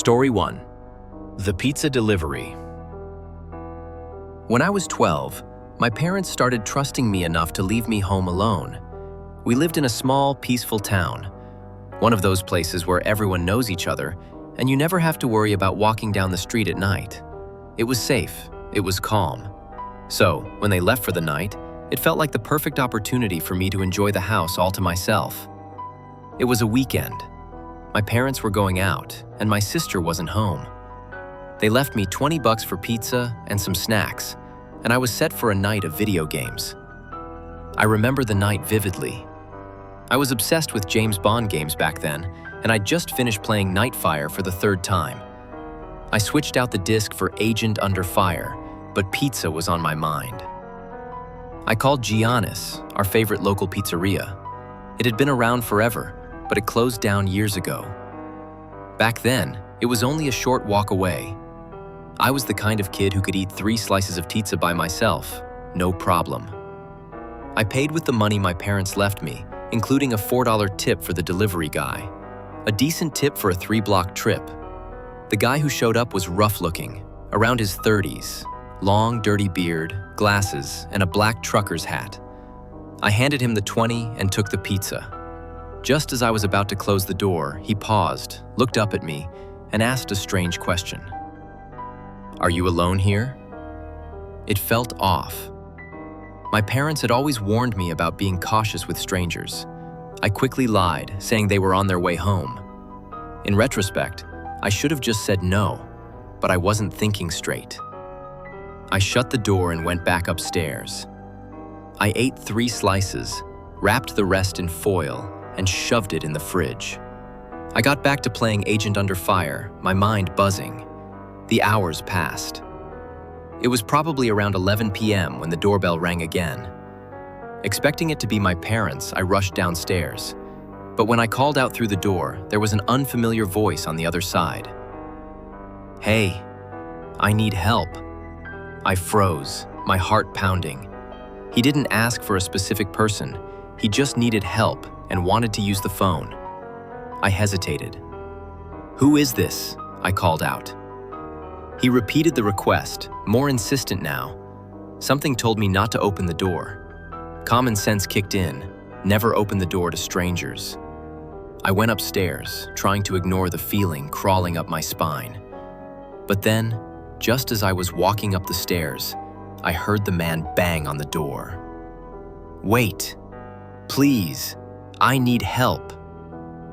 Story 1. The Pizza Delivery. When I was 12, my parents started trusting me enough to leave me home alone. We lived in a small, peaceful town. One of those places where everyone knows each other, and you never have to worry about walking down the street at night. It was safe. It was calm. So, when they left for the night, it felt like the perfect opportunity for me to enjoy the house all to myself. It was a weekend. My parents were going out, and my sister wasn't home. They left me $20 for pizza and some snacks, and I was set for a night of video games. I remember the night vividly. I was obsessed with James Bond games back then, and I'd just finished playing Nightfire for the third time. I switched out the disc for Agent Under Fire, but pizza was on my mind. I called Giannis, our favorite local pizzeria. It had been around forever, but it closed down years ago. Back then, it was only a short walk away. I was the kind of kid who could eat 3 slices of pizza by myself, no problem. I paid with the money my parents left me, including a $4 tip for the delivery guy. A decent tip for a 3-block trip. The guy who showed up was rough-looking, around his 30s, long, dirty beard, glasses, and a black trucker's hat. I handed him the 20 and took the pizza. Just as I was about to close the door, he paused, looked up at me, and asked a strange question. "Are you alone here?" It felt off. My parents had always warned me about being cautious with strangers. I quickly lied, saying they were on their way home. In retrospect, I should have just said no, but I wasn't thinking straight. I shut the door and went back upstairs. I ate 3 slices, wrapped the rest in foil, and shoved it in the fridge. I got back to playing Agent Under Fire, my mind buzzing. The hours passed. It was probably around 11 p.m. when the doorbell rang again. Expecting it to be my parents, I rushed downstairs. But when I called out through the door, there was an unfamiliar voice on the other side. "Hey, I need help." I froze, my heart pounding. He didn't ask for a specific person. He just needed help and wanted to use the phone. I hesitated. "Who is this?" I called out. He repeated the request, more insistent now. Something told me not to open the door. Common sense kicked in. Never open the door to strangers. I went upstairs, trying to ignore the feeling crawling up my spine. But then, just as I was walking up the stairs, I heard the man bang on the door. "Wait, please, I need help."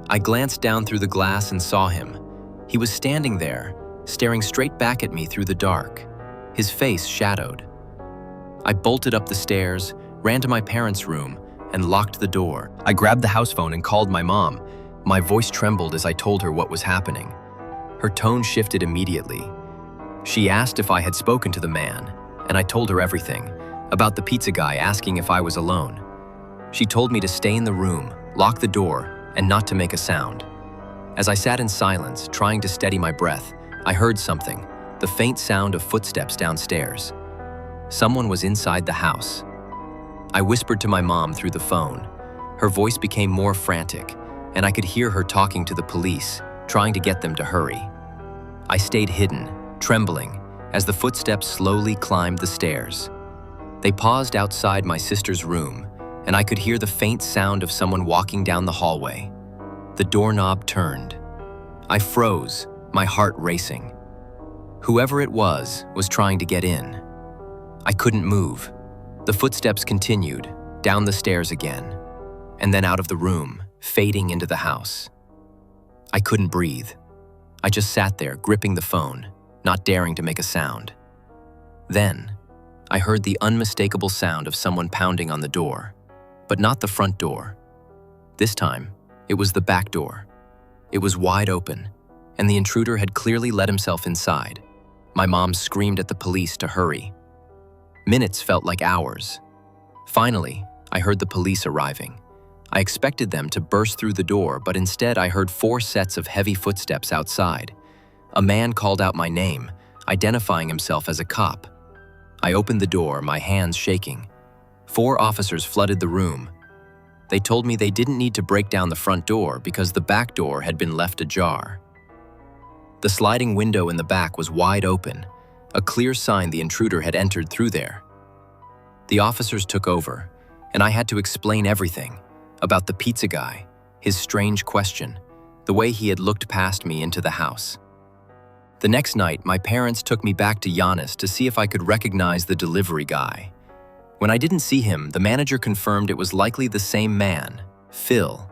I glanced down through the glass and saw him. He was standing there, staring straight back at me through the dark, his face shadowed. I bolted up the stairs, ran to my parents' room, and locked the door. I grabbed the house phone and called my mom. My voice trembled as I told her what was happening. Her tone shifted immediately. She asked if I had spoken to the man, and I told her everything, about the pizza guy asking if I was alone. She told me to stay in the room, lock the door, and not to make a sound. As I sat in silence, trying to steady my breath, I heard something, the faint sound of footsteps downstairs. Someone was inside the house. I whispered to my mom through the phone. Her voice became more frantic, and I could hear her talking to the police, trying to get them to hurry. I stayed hidden, trembling, as the footsteps slowly climbed the stairs. They paused outside my sister's room, and I could hear the faint sound of someone walking down the hallway. The doorknob turned. I froze, my heart racing. Whoever it was trying to get in. I couldn't move. The footsteps continued, down the stairs again, and then out of the room, fading into the house. I couldn't breathe. I just sat there, gripping the phone, not daring to make a sound. Then, I heard the unmistakable sound of someone pounding on the door, but not the front door. This time, it was the back door. It was wide open, and the intruder had clearly let himself inside. My mom screamed at the police to hurry. Minutes felt like hours. Finally, I heard the police arriving. I expected them to burst through the door, but instead I heard 4 sets of heavy footsteps outside. A man called out my name, identifying himself as a cop. I opened the door, my hands shaking. 4 officers flooded the room. They told me they didn't need to break down the front door because the back door had been left ajar. The sliding window in the back was wide open, a clear sign the intruder had entered through there. The officers took over, and I had to explain everything about the pizza guy, his strange question, the way he had looked past me into the house. The next night, my parents took me back to Giannis to see if I could recognize the delivery guy. When I didn't see him, the manager confirmed it was likely the same man, Phil.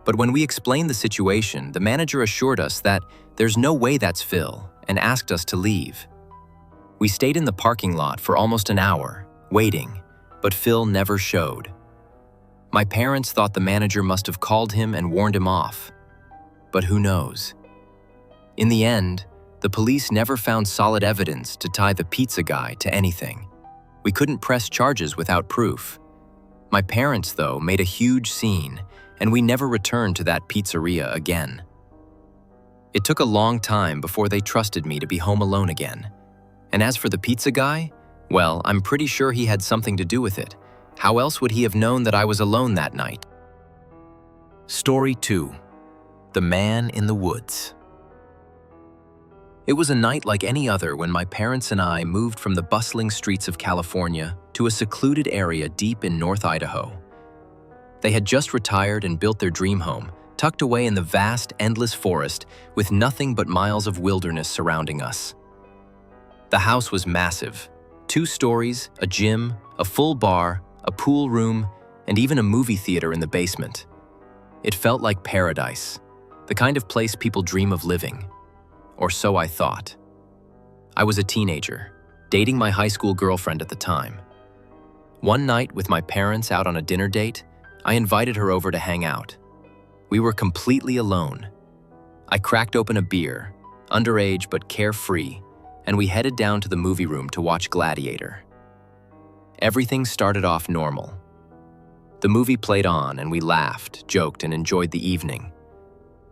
But when we explained the situation, the manager assured us that there's no way that's Phil and asked us to leave. We stayed in the parking lot for almost an hour, waiting, but Phil never showed. My parents thought the manager must have called him and warned him off. But who knows? In the end, the police never found solid evidence to tie the pizza guy to anything. We couldn't press charges without proof. My parents, though, made a huge scene, and we never returned to that pizzeria again. It took a long time before they trusted me to be home alone again. And as for the pizza guy, well, I'm pretty sure he had something to do with it. How else would he have known that I was alone that night? Story 2. The Man in the Woods. It was a night like any other when my parents and I moved from the bustling streets of California to a secluded area deep in North Idaho. They had just retired and built their dream home, tucked away in the vast, endless forest with nothing but miles of wilderness surrounding us. The house was massive. 2 stories, a gym, a full bar, a pool room, and even a movie theater in the basement. It felt like paradise, the kind of place people dream of living. Or so I thought. I was a teenager, dating my high school girlfriend at the time. One night, with my parents out on a dinner date, I invited her over to hang out. We were completely alone. I cracked open a beer, underage but carefree, and we headed down to the movie room to watch Gladiator. Everything started off normal. The movie played on and we laughed, joked, and enjoyed the evening.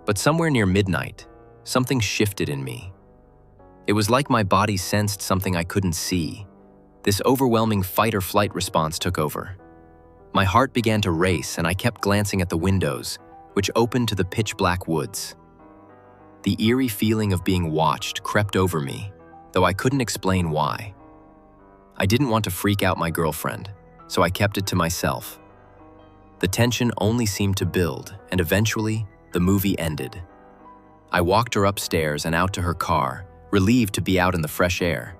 But somewhere near midnight, something shifted in me. It was like my body sensed something I couldn't see. This overwhelming fight-or-flight response took over. My heart began to race and I kept glancing at the windows, which opened to the pitch-black woods. The eerie feeling of being watched crept over me, though I couldn't explain why. I didn't want to freak out my girlfriend, so I kept it to myself. The tension only seemed to build, and eventually, the movie ended. I walked her upstairs and out to her car, relieved to be out in the fresh air.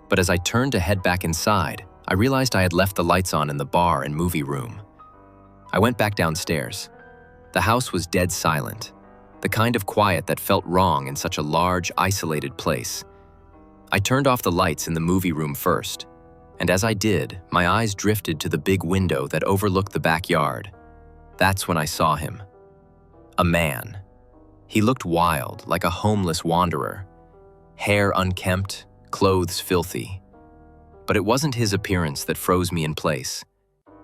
But as I turned to head back inside, I realized I had left the lights on in the bar and movie room. I went back downstairs. The house was dead silent, the kind of quiet that felt wrong in such a large, isolated place. I turned off the lights in the movie room first, and as I did, my eyes drifted to the big window that overlooked the backyard. That's when I saw him. A man. He looked wild, like a homeless wanderer. Hair unkempt, clothes filthy. But it wasn't his appearance that froze me in place.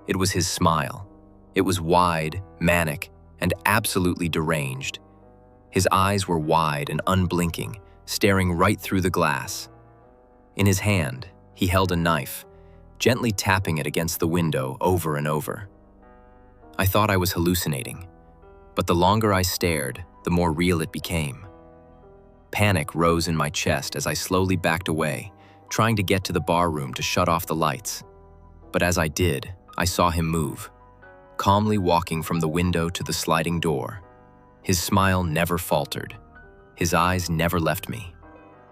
It was his smile. It was wide, manic, and absolutely deranged. His eyes were wide and unblinking, staring right through the glass. In his hand, he held a knife, gently tapping it against the window over and over. I thought I was hallucinating, but the longer I stared, the more real it became. Panic rose in my chest as I slowly backed away, trying to get to the bar room to shut off the lights. But as I did, I saw him move, calmly walking from the window to the sliding door. His smile never faltered. His eyes never left me.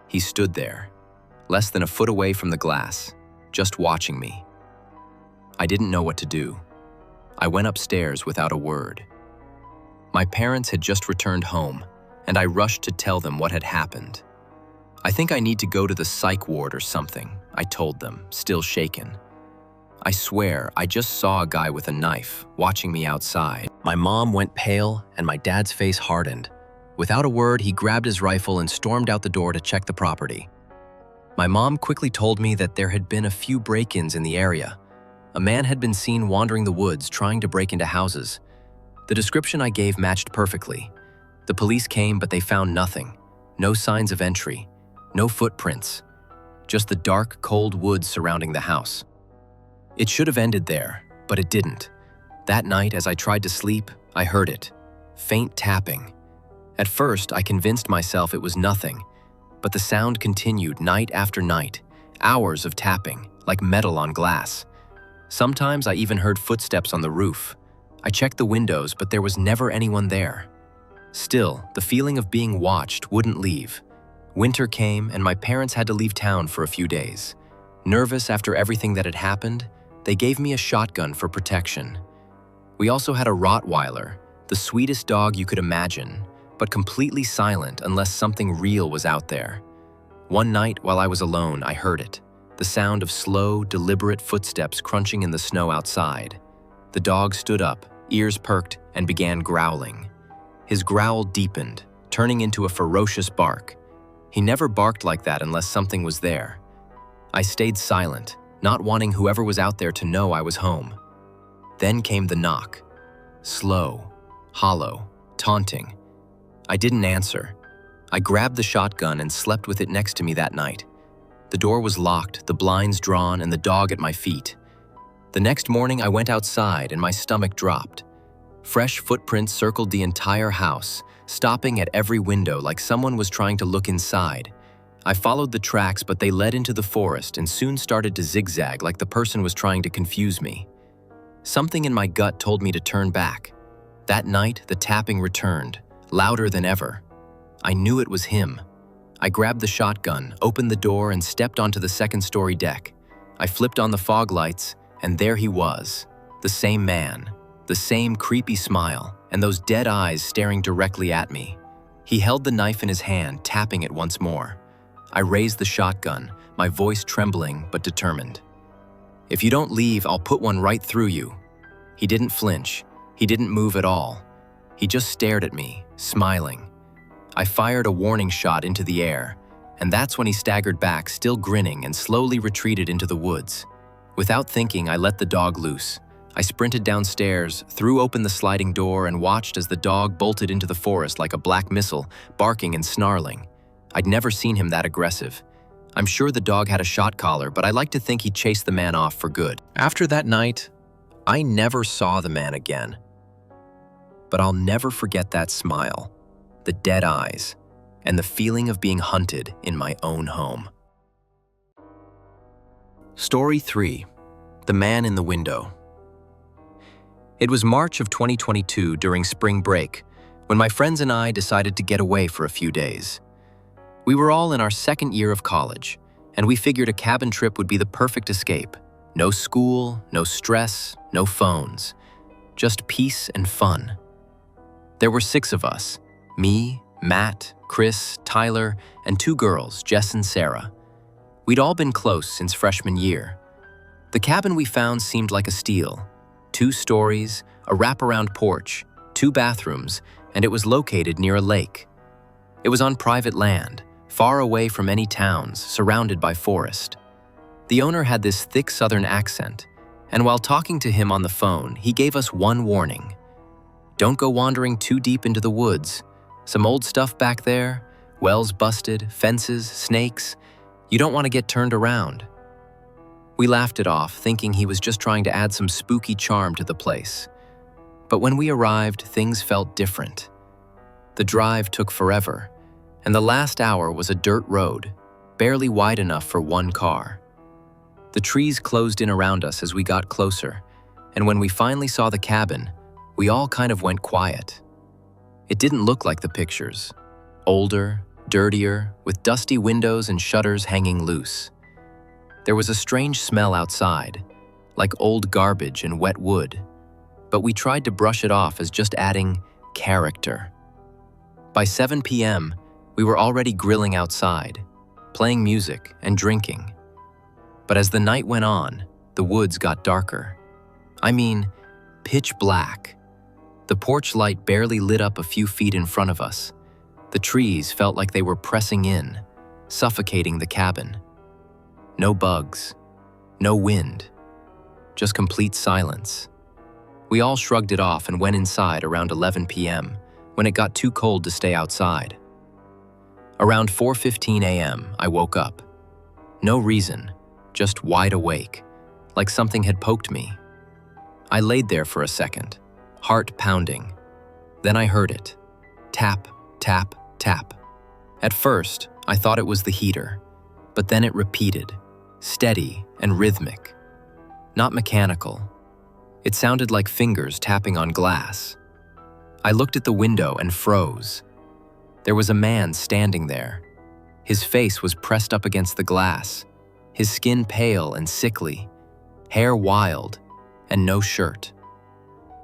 He stood there, less than a foot away from the glass, just watching me. I didn't know what to do. I went upstairs without a word. My parents had just returned home, and I rushed to tell them what had happened. "I think I need to go to the psych ward or something," I told them, still shaken. I swear, I just saw a guy with a knife, watching me outside. My mom went pale, and my dad's face hardened. Without a word, he grabbed his rifle and stormed out the door to check the property. My mom quickly told me that there had been a few break-ins in the area. A man had been seen wandering the woods trying to break into houses. The description I gave matched perfectly. The police came, but they found nothing. No signs of entry, no footprints, just the dark, cold woods surrounding the house. It should have ended there, but it didn't. That night, as I tried to sleep, I heard it. Faint tapping. At first, I convinced myself it was nothing, but the sound continued night after night, hours of tapping, like metal on glass. Sometimes I even heard footsteps on the roof. I checked the windows, but there was never anyone there. Still, the feeling of being watched wouldn't leave. Winter came, and my parents had to leave town for a few days. Nervous after everything that had happened, they gave me a shotgun for protection. We also had a Rottweiler, the sweetest dog you could imagine, but completely silent unless something real was out there. One night, while I was alone, I heard it. The sound of slow, deliberate footsteps crunching in the snow outside. The dog stood up, ears perked, and began growling. His growl deepened, turning into a ferocious bark. He never barked like that unless something was there. I stayed silent, not wanting whoever was out there to know I was home. Then came the knock. Slow, hollow, taunting. I didn't answer. I grabbed the shotgun and slept with it next to me that night. The door was locked, the blinds drawn, and the dog at my feet. The next morning, I went outside and my stomach dropped. Fresh footprints circled the entire house, stopping at every window like someone was trying to look inside. I followed the tracks, but they led into the forest and soon started to zigzag like the person was trying to confuse me. Something in my gut told me to turn back. That night, the tapping returned, louder than ever. I knew it was him. I grabbed the shotgun, opened the door, and stepped onto the second-story deck. I flipped on the fog lights, and there he was, the same man, the same creepy smile, and those dead eyes staring directly at me. He held the knife in his hand, tapping it once more. I raised the shotgun, my voice trembling but determined. "If you don't leave, I'll put one right through you." He didn't flinch. He didn't move at all. He just stared at me, smiling. I fired a warning shot into the air, and that's when he staggered back, still grinning, and slowly retreated into the woods. Without thinking, I let the dog loose. I sprinted downstairs, threw open the sliding door, and watched as the dog bolted into the forest like a black missile, barking and snarling. I'd never seen him that aggressive. I'm sure the dog had a shot collar, but I like to think he chased the man off for good. After that night, I never saw the man again. But I'll never forget that smile, the dead eyes, and the feeling of being hunted in my own home. Story 3. The Man in the Window. It was March of 2022 during spring break when my friends and I decided to get away for a few days. We were all in our second year of college, and we figured a cabin trip would be the perfect escape. No school, no stress, no phones, just peace and fun. There were 6 of us, me, Matt, Chris, Tyler, and 2 girls, Jess and Sarah. We'd all been close since freshman year. The cabin we found seemed like a steal. 2 stories, a wraparound porch, 2 bathrooms, and it was located near a lake. It was on private land, far away from any towns, surrounded by forest. The owner had this thick southern accent, and while talking to him on the phone, he gave us one warning. Don't go wandering too deep into the woods. Some old stuff back there, wells busted, fences, snakes. You don't want to get turned around. We laughed it off, thinking he was just trying to add some spooky charm to the place. But when we arrived, things felt different. The drive took forever, and the last hour was a dirt road, barely wide enough for one car. The trees closed in around us as we got closer, and when we finally saw the cabin, we all kind of went quiet. It didn't look like the pictures. Older, dirtier, with dusty windows and shutters hanging loose. There was a strange smell outside, like old garbage and wet wood, but we tried to brush it off as just adding character. By 7 p.m., we were already grilling outside, playing music and drinking. But as the night went on, the woods got darker. I mean, pitch black. The porch light barely lit up a few feet in front of us. The trees felt like they were pressing in, suffocating the cabin. No bugs, no wind, just complete silence. We all shrugged it off and went inside around 11 p.m. when it got too cold to stay outside. Around 4:15 a.m., I woke up. No reason, just wide awake, like something had poked me. I laid there for a second, heart pounding. Then I heard it. Tap, tap, tap. At first, I thought it was the heater, but then it repeated, steady and rhythmic, not mechanical. It sounded like fingers tapping on glass. I looked at the window and froze. There was a man standing there. His face was pressed up against the glass, his skin pale and sickly, hair wild, and no shirt.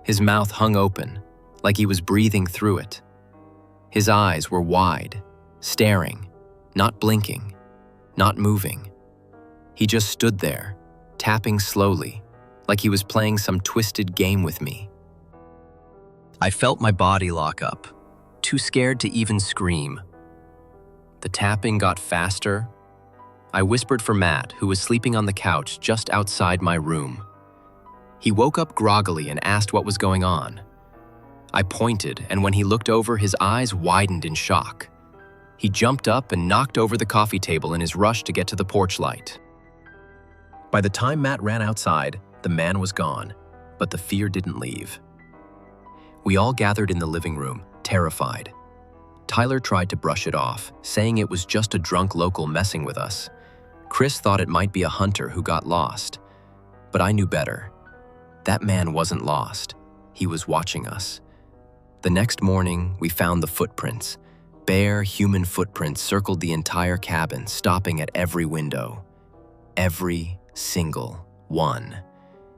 His mouth hung open, like he was breathing through it. His eyes were wide, staring, not blinking, not moving. He just stood there, tapping slowly, like he was playing some twisted game with me. I felt my body lock up, too scared to even scream. The tapping got faster. I whispered for Matt, who was sleeping on the couch just outside my room. He woke up groggily and asked what was going on. I pointed, and when he looked over, his eyes widened in shock. He jumped up and knocked over the coffee table in his rush to get to the porch light. By the time Matt ran outside, the man was gone, but the fear didn't leave. We all gathered in the living room, terrified. Tyler tried to brush it off, saying it was just a drunk local messing with us. Chris thought it might be a hunter who got lost. But I knew better. That man wasn't lost. He was watching us. The next morning, we found the footprints. Bare, human footprints circled the entire cabin, stopping at every window. Every single one.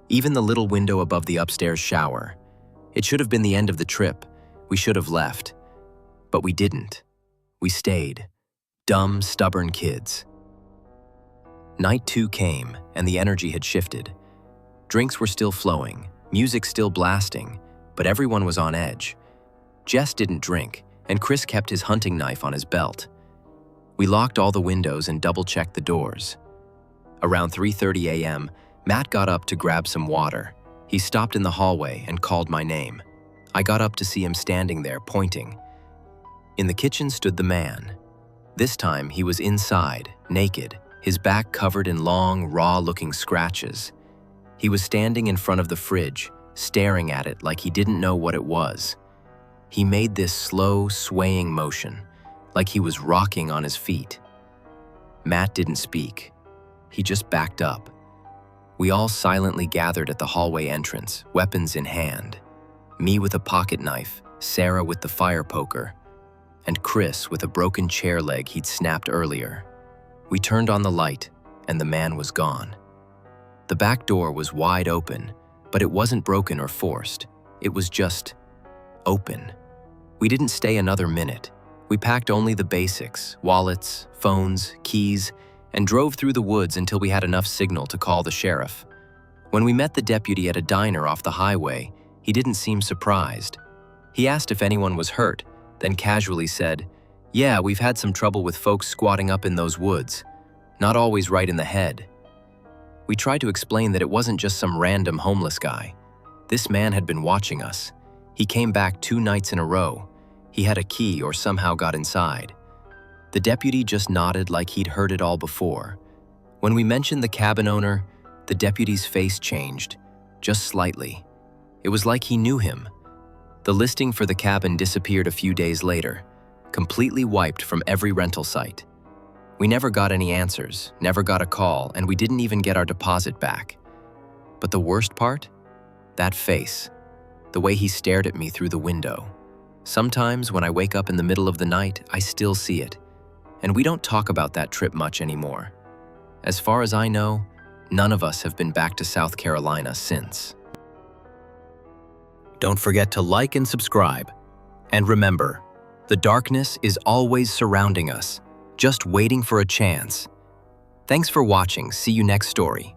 Even the little window above the upstairs shower. It should have been the end of the trip. We should have left. But we didn't. We stayed. Dumb, stubborn kids. Night 2 came, and the energy had shifted. Drinks were still flowing, music still blasting, but everyone was on edge. Jess didn't drink, and Chris kept his hunting knife on his belt. We locked all the windows and double-checked the doors. Around 3:30 a.m., Matt got up to grab some water. He stopped in the hallway and called my name. I got up to see him standing there, pointing. In the kitchen stood the man. This time, he was inside, naked, his back covered in long, raw-looking scratches. He was standing in front of the fridge, staring at it like he didn't know what it was. He made this slow, swaying motion, like he was rocking on his feet. Matt didn't speak. He just backed up. We all silently gathered at the hallway entrance, weapons in hand. Me with a pocket knife, Sarah with the fire poker, and Chris with a broken chair leg he'd snapped earlier. We turned on the light, and the man was gone. The back door was wide open, but it wasn't broken or forced. It was just open. We didn't stay another minute. We packed only the basics, wallets, phones, keys, and drove through the woods until we had enough signal to call the sheriff. When we met the deputy at a diner off the highway, he didn't seem surprised. He asked if anyone was hurt, then casually said, "Yeah, we've had some trouble with folks squatting up in those woods. Not always right in the head." We tried to explain that it wasn't just some random homeless guy. This man had been watching us. He came back 2 nights in a row. He had a key or somehow got inside. The deputy just nodded like he'd heard it all before. When we mentioned the cabin owner, the deputy's face changed, just slightly. It was like he knew him. The listing for the cabin disappeared a few days later, completely wiped from every rental site. We never got any answers, never got a call, and we didn't even get our deposit back. But the worst part? That face. The way he stared at me through the window. Sometimes when I wake up in the middle of the night, I still see it. And we don't talk about that trip much anymore. As far as I know, none of us have been back to South Carolina since. Don't forget to like and subscribe. And remember, the darkness is always surrounding us, just waiting for a chance. Thanks for watching. See you next story.